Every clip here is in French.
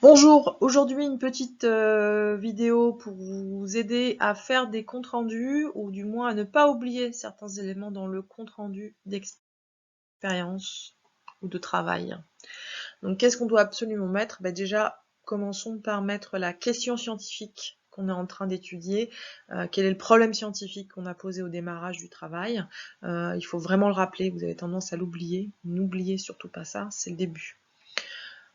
Bonjour, aujourd'hui une petite vidéo pour vous aider à faire des comptes rendus ou du moins à ne pas oublier certains éléments dans le compte rendu d'expérience ou de travail. Donc qu'est-ce qu'on doit absolument mettre? Déjà, commençons par mettre la question scientifique qu'on est en train d'étudier, quel est le problème scientifique qu'on a posé au démarrage du travail. Il faut vraiment le rappeler, vous avez tendance à l'oublier, n'oubliez surtout pas ça, c'est le début.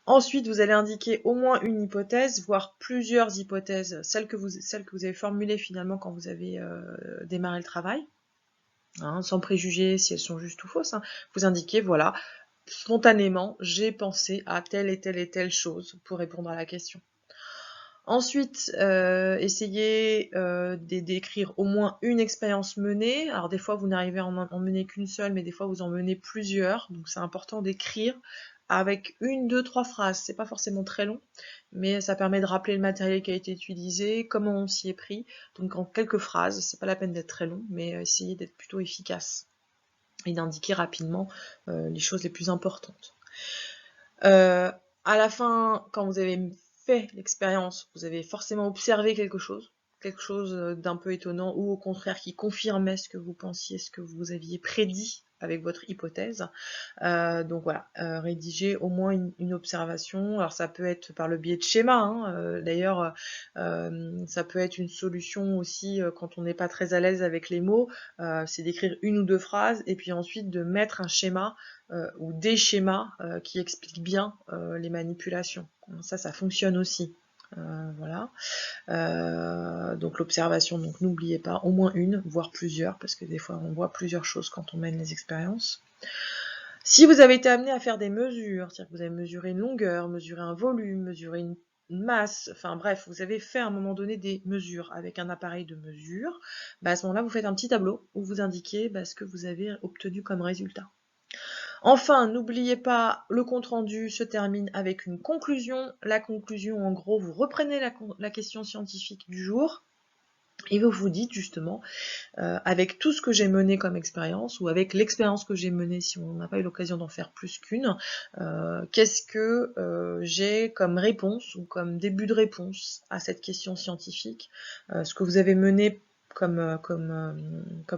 Ensuite, vous allez indiquer au moins une hypothèse, voire plusieurs hypothèses, celles que vous avez formulées finalement quand vous avez démarré le travail, hein, sans préjuger si elles sont justes ou fausses. Hein. Vous indiquez, voilà, spontanément, j'ai pensé à telle et telle chose pour répondre à la question. Ensuite, essayez d'écrire au moins une expérience menée. Alors des fois, vous n'arrivez à en mener qu'une seule, mais des fois, vous en menez plusieurs. Donc c'est important d'écrire avec une, deux, trois phrases. C'est pas forcément très long, mais ça permet de rappeler le matériel qui a été utilisé, comment on s'y est pris. Donc en quelques phrases, c'est pas la peine d'être très long, mais essayez d'être plutôt efficace et d'indiquer rapidement les choses les plus importantes. À la fin, quand vous avez fait l'expérience, vous avez forcément observé quelque chose d'un peu étonnant ou au contraire qui confirmait ce que vous pensiez, ce que vous aviez prédit avec votre hypothèse. Donc voilà, rédiger au moins une observation. Alors ça peut être par le biais de schémas, hein. D'ailleurs ça peut être une solution aussi quand on n'est pas très à l'aise avec les mots, c'est d'écrire une ou deux phrases et puis ensuite de mettre un schéma ou des schémas qui expliquent bien les manipulations. Ça fonctionne aussi. Voilà. Donc l'observation, donc n'oubliez pas, au moins une, voire plusieurs, parce que des fois on voit plusieurs choses quand on mène les expériences. Si vous avez été amené à faire des mesures, c'est-à-dire que vous avez mesuré une longueur, mesuré un volume, mesuré une masse, enfin bref, vous avez fait à un moment donné des mesures avec un appareil de mesure, à ce moment-là, vous faites un petit tableau où vous indiquez ce que vous avez obtenu comme résultat. Enfin, n'oubliez pas, le compte-rendu se termine avec une conclusion. La conclusion, en gros, vous reprenez la question scientifique du jour et vous vous dites justement, avec tout ce que j'ai mené comme expérience, ou avec l'expérience que j'ai menée si on n'a pas eu l'occasion d'en faire plus qu'une, qu'est-ce que j'ai comme réponse ou comme début de réponse à cette question scientifique, ce que vous avez mené comme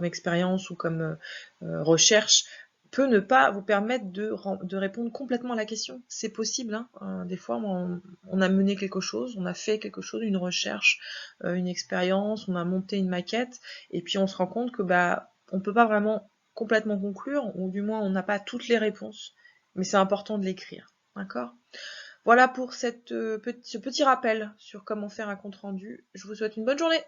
expérience ou comme recherche peut ne pas vous permettre de répondre complètement à la question. C'est possible, hein. Des fois, on a mené quelque chose, on a fait quelque chose, une recherche, une expérience, on a monté une maquette, et puis on se rend compte que on peut pas vraiment complètement conclure, ou du moins on n'a pas toutes les réponses, mais c'est important de l'écrire. D'accord ? Voilà pour ce petit rappel sur comment faire un compte rendu. Je vous souhaite une bonne journée.